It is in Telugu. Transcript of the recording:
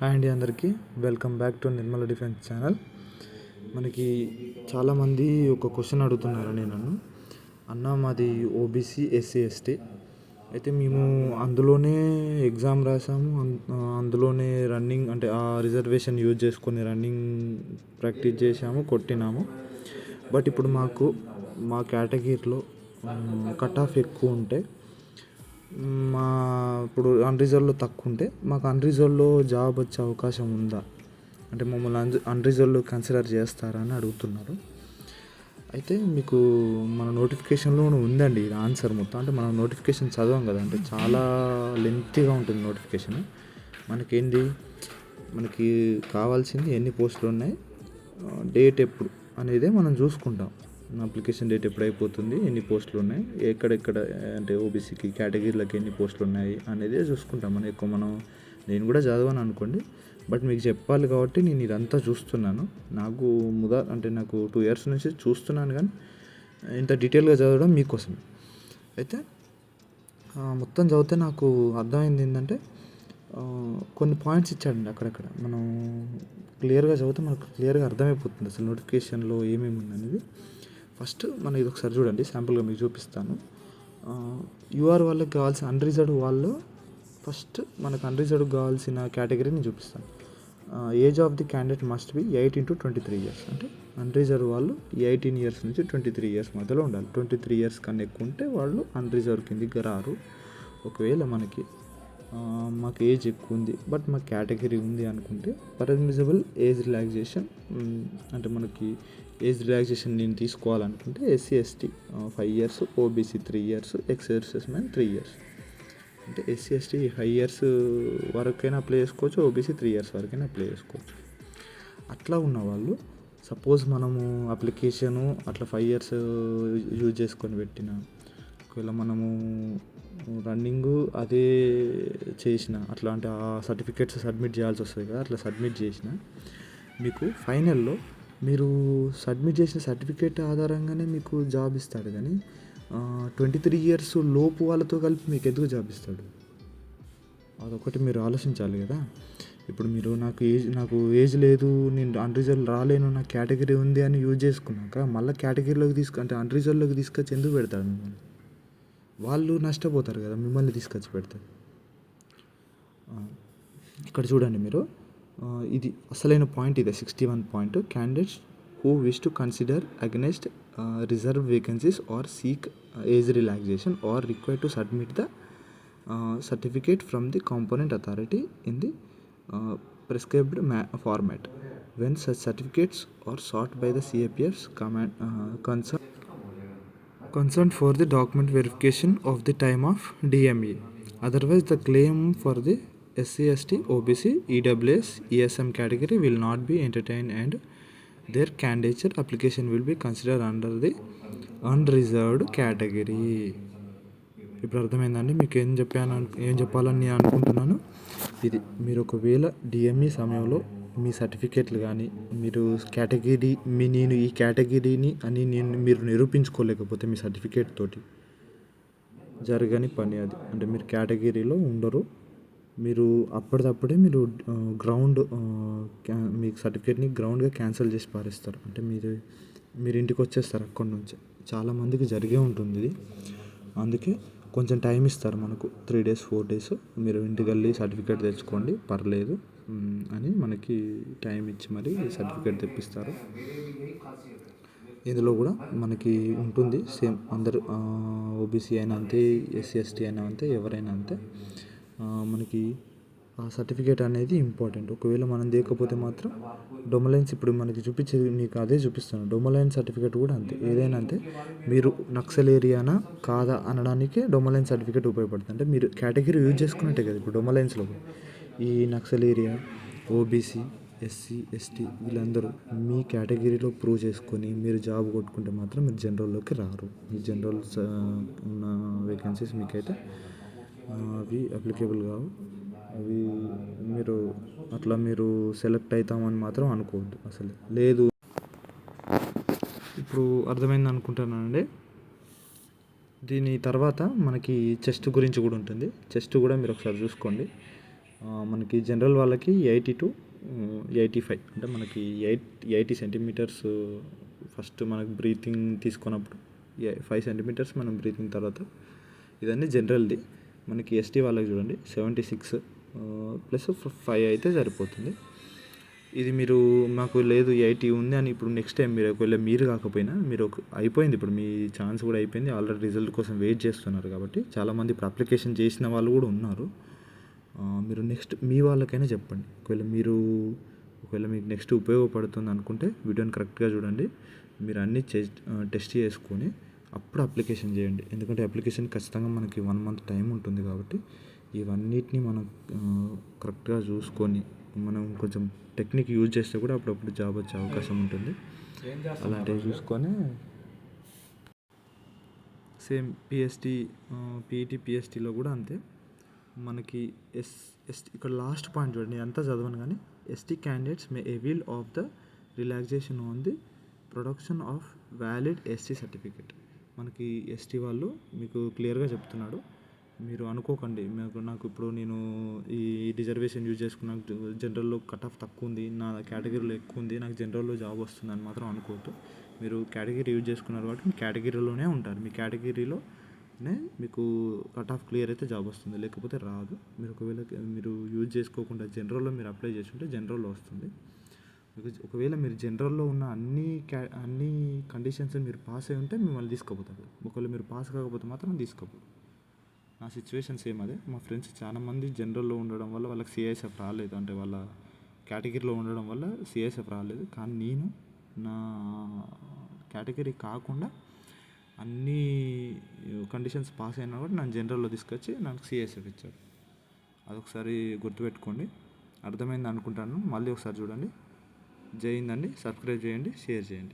హాయ్ అండి అందరికీ welcome back to Nirmala defence channel. మనకి చాలామంది ఒక క్వశ్చన్ అడుగుతున్నారని నన్ను, అన్న మాది ఓబీసీ ఎస్సీ ఎస్టీ అయితే మేము అందులోనే ఎగ్జామ్ రాసాము, అందులోనే రన్నింగ్ అంటే ఆ రిజర్వేషన్ యూజ్ చేసుకొని రన్నింగ్ ప్రాక్టీస్ చేసాము, కొట్టినాము. బట్ ఇప్పుడు మా కేటగిరీలో కట్ ఆఫ్ ఎక్కువ ఉంటే ఇప్పుడు అన్రిజర్వ్లో తక్కువ ఉంటే మాకు అన్రిజర్వ్లో జాబ్ వచ్చే అవకాశం ఉందా, అంటే మమ్మల్ని అన్రిజర్వ్లో కన్సిడర్ చేస్తారా అని అడుగుతున్నారు. అయితే మీకు మన నోటిఫికేషన్లో ఉందండి ఇది ఆన్సర్ మొత్తం. అంటే మనం నోటిఫికేషన్ చదవం కదా, అంటే చాలా లెంతీగా ఉంటుంది నోటిఫికేషన్. మనకి కావాల్సింది ఎన్ని పోస్టులు ఉన్నాయి, డేట్ ఎప్పుడు అనేదే మనం చూసుకుంటాం. అప్లికేషన్ డేట్ ఎప్పుడు అయిపోతుంది, ఎన్ని పోస్టులు ఉన్నాయి, ఎక్కడెక్కడ అంటే ఓబీసీకి కేటగిరీలకు ఎన్ని పోస్టులు ఉన్నాయి అనేదే చూసుకుంటాం. నేను కూడా చదవను అనుకోండి, బట్ మీకు చెప్పాలి కాబట్టి నేను ఇదంతా చూస్తున్నాను. నాకు నాకు 2 years నుంచి చూస్తున్నాను, కానీ ఇంత డీటెయిల్గా చదవడం మీకోసమే. అయితే మొత్తం చదివితే నాకు అర్థమైంది ఏంటంటే, కొన్ని పాయింట్స్ ఇచ్చాడండి అక్కడక్కడ. మనం క్లియర్గా చదివితే మనకు క్లియర్గా అర్థమైపోతుంది అసలు నోటిఫికేషన్లో ఏమేమి ఉందనేది. ఫస్ట్ మనం ఇది ఒకసారి చూడండి, శాంపుల్గా మీకు చూపిస్తాను. యూఆర్ వాళ్ళకి కావాల్సిన అన్రిజర్వ్డ్ వాళ్ళు, ఫస్ట్ మనకు అన్రిజర్వ్డ్ కావాల్సిన కేటగిరీని చూపిస్తాను. Age of the candidate must be 18 to 23 years. అంటే అన్రిజర్వ్ వాళ్ళు 18 years నుంచి 23 years మధ్యలో ఉండాలి. 23 years కన్నా ఎక్కువ ఉంటే వాళ్ళు అన్రిజర్వ్ కిందికి రారు. ఒకవేళ మాకు ఏజ్ ఎక్కువ ఉంది బట్ మాకు కేటగిరీ ఉంది అనుకుంటే పర్మిసిబుల్ ఏజ్ రిలాక్సేషన్, అంటే మనకి ఏజ్ రిలాక్సేషన్ నేను తీసుకోవాలనుకుంటే SC ST 5 years, OBC 3 years, ex services man 3 years. అంటే ఎస్సీ ఎస్టీ 5 years వరకైనా అప్లై చేసుకోవచ్చు, ఓబీసీ 3 years వరకైనా అప్లై చేసుకోవచ్చు. అట్లా ఉన్నవాళ్ళు సపోజ్ మనము అప్లికేషను అట్లా 5 years యూజ్ చేసుకొని పెట్టిన, ఒకవేళ మనము రన్నింగ్ అదే చేసిన, అట్లా అంటే ఆ సర్టిఫికేట్స్ సబ్మిట్ చేయాల్సి వస్తుంది కదా, అట్లా సబ్మిట్ చేసిన మీకు ఫైనల్లో మీరు సబ్మిట్ చేసిన సర్టిఫికేట్ ఆధారంగానే మీకు జాబ్ ఇస్తాడు. కానీ 23 years లోపు వాళ్ళతో కలిపి మీకు ఎందుకు జాబ్ ఇస్తాడు? అదొకటి మీరు ఆలోచించాలి కదా. ఇప్పుడు మీరు నాకు ఏజ్ లేదు, నేను అన్రిజర్వ్ రాలేను, నాకు కేటగిరీ ఉంది అని యూజ్ చేసుకున్నాక మళ్ళీ కేటగిరీలోకి అంటే అన్రిజర్వ్లోకి తీసుకొచ్చి ఎందుకు పెడతాడు మిమ్మల్ని? వాళ్ళు నష్టపోతారు కదా మిమ్మల్ని తీసుకొచ్చి పెడితే. ఇక్కడ చూడండి మీరు, ఇది అసలైన పాయింట్ ఇదే 61 point. Candidates who wish to consider against reserve vacancies or seek age relaxation are required to submit the certificate from the component authority in the prescribed format when such certificates are sought by the CAPFs concerned for the document verification of the time of DME. Otherwise, the claim for the SC, ST, OBC, EWS, ESM category will not be entertained and their candidature application will be considered under the unreserved category. ఇప్పుడు అర్థమైందండి మీకు ఏం చెప్పాలని నేను అనుకుంటున్నాను. ఇది మీరు ఒకవేళ డిఎంఈ సమయంలో మీ సర్టిఫికేట్లు కానీ మీరు నేను ఈ కేటగిరీని అని మీరు నిరూపించుకోలేకపోతే మీ సర్టిఫికేట్ తోటి జరగని పని అది. అంటే మీరు కేటగిరీలో ఉండరు, మీరు అప్పటిదప్పుడే మీ సర్టిఫికేట్ని గ్రౌండ్గా క్యాన్సిల్ చేసి పారేస్తారు. అంటే మీరు ఇంటికి వచ్చేస్తారు అక్కడి నుంచి. చాలామందికి జరిగే ఉంటుంది ఇది. అందుకే కొంచెం టైం ఇస్తారు మనకు, 3 days 4 days, మీరు ఇంటికి వెళ్ళి సర్టిఫికేట్ తెచ్చుకోండి పర్లేదు అని మనకి టైం ఇచ్చి మరి సర్టిఫికేట్ తెప్పిస్తారు. ఇందులో కూడా మనకి ఉంటుంది సేమ్, అందరూ ఓబీసీ అయినా అంతే, ఎస్సీ ఎస్టీ అయినా అంతే, ఎవరైనా అంతే. మనకి ఆ సర్టిఫికేట్ అనేది ఇంపార్టెంట్. ఒకవేళ మనం లేకపోతే మాత్రం డొమలైన్స్, ఇప్పుడు మనకి చూపించేది మీకు అదే చూపిస్తాను. డొమలైన్ సర్టిఫికేట్ కూడా అంతే, ఏదైనా అంతే. మీరు నక్సల్ ఏరియానా కాదా అనడానికి డొమలైన్ సర్టిఫికేట్ ఉపయోగపడుతుంది. అంటే మీరు కేటగిరీ యూజ్ చేసుకున్నట్టే కదా. ఇప్పుడు డొమలైన్స్లో ఈ Naxal area, OBC, SC ST వీళ్ళందరూ మీ కేటగిరీలో ప్రూవ్ చేసుకొని మీరు జాబ్ కొట్టుకుంటే మాత్రం మీరు జనరల్లోకి రారు. మీ జనరల్స్ ఉన్న వేకెన్సీస్ మీకైతే అవి అప్లికేబుల్ కావు. అవి మీరు సెలెక్ట్ అవుతామని మాత్రం అనుకోవద్దు అసలు. లేదు, ఇప్పుడు అర్థమైంది అనుకుంటున్నానండి. దీని తర్వాత మనకి చెస్ట్ గురించి కూడా ఉంటుంది. చెస్ట్ కూడా మీరు ఒకసారి చూసుకోండి. మనకి జనరల్ వాళ్ళకి 80 to 85 అంటే మనకి 80 సెంటీమీటర్స్ ఫస్ట్ మనకు బ్రీతింగ్ తీసుకున్నప్పుడు 5 సెంటీమీటర్స్ మనం బ్రీతింగ్ తర్వాత ఇదన్నీ జనరల్ది. మనకి ఎస్టీ వాళ్ళకి చూడండి 76 ప్లస్ 5 అయితే సరిపోతుంది. ఇది మీరు మాకు లేదు 80 ఉంది అని ఇప్పుడు నెక్స్ట్ టైం మీరు ఒకవేళ మీరు కాకపోయినా మీరు అయిపోయింది, ఇప్పుడు మీ ఛాన్స్ కూడా అయిపోయింది, ఆల్రెడీ రిజల్ట్ కోసం వెయిట్ చేస్తున్నారు కాబట్టి చాలామంది ఇప్పుడు అప్లికేషన్ చేసిన వాళ్ళు కూడా ఉన్నారు. మీరు నెక్స్ట్ మీ వాళ్ళకైనా చెప్పండి. ఒకవేళ మీకు నెక్స్ట్ ఉపయోగపడుతుంది అనుకుంటే వీడియోని కరెక్ట్గా చూడండి. మీరు అన్నీ టెస్ట్ చేసుకొని అప్పుడు అప్లికేషన్ చేయండి. ఎందుకంటే అప్లికేషన్ ఖచ్చితంగా మనకి 1 month టైం ఉంటుంది కాబట్టి ఇవన్నిటిని మనం కరెక్ట్గా చూసుకొని మనం కొంచెం టెక్నిక్ యూజ్ చేస్తే కూడా అప్పుడప్పుడు జాబ్ వచ్చే అవకాశం ఉంటుంది. అలాంటివి చూసుకొని సేమ్ పీఈటీ పిఎస్టీలో కూడా అంతే. మనకి ఇక్కడ లాస్ట్ పాయింట్ చూడండి, అంతా చదవను కానీ ST candidates may avail of the relaxation on the production of valid ST certificate. మనకి ఎస్టీ వాళ్ళు మీకు క్లియర్గా చెప్తున్నాడు. మీరు అనుకోకండి నాకు ఇప్పుడు నేను ఈ రిజర్వేషన్ యూజ్ చేసుకున్నాను, జనరల్లో కట్ ఆఫ్ తక్కువ ఉంది, నా కేటగిరీలో ఎక్కువ ఉంది, నాకు జనరల్లో జాబ్ వస్తుందని మాత్రం అనుకోవద్దు. మీరు కేటగిరీ యూజ్ చేసుకున్నారు కాబట్టి మీ కేటగిరీలోనే ఉంటారు. మీ కేటగిరీలోనే మీకు కట్ ఆఫ్ క్లియర్ అయితే జాబ్ వస్తుంది, లేకపోతే రాదు. మీరు ఒకవేళ మీరు యూజ్ చేసుకోకుండా జనరల్లో మీరు అప్లై చేస్తుంటే జనరల్లో వస్తుంది. ఒకవేళ మీరు జనరల్లో ఉన్న అన్ని కండిషన్స్ మీరు పాస్ అయి ఉంటే మిమ్మల్ని తీసుకుపోతారు. ఒకవేళ మీరు పాస్ కాకపోతే మాత్రం తీసుకోపోరు. నా సిచ్యువేషన్ సేమ్ అదే. మా ఫ్రెండ్స్ చాలామంది జనరల్లో ఉండడం వల్ల వాళ్ళకి సిఐఎస్ఎఫ్ రాలేదు, అంటే వాళ్ళ కేటగిరీలో ఉండడం వల్ల సిఐఎస్ఎఫ్ రాలేదు. కానీ నేను నా కేటగిరీ కాకుండా అన్ని కండిషన్స్ పాస్ అయినా కూడా నన్ను జనరల్లో తీసుకొచ్చి నాకు సిఐఎస్ఎఫ్ ఇచ్చారు. అదొకసారి గుర్తుపెట్టుకోండి. అర్థమైంది అనుకుంటాను. మళ్ళీ ఒకసారి చూడండి. జై హింద్ అండి. సబ్స్క్రైబ్ చేయండి, షేర్ చేయండి.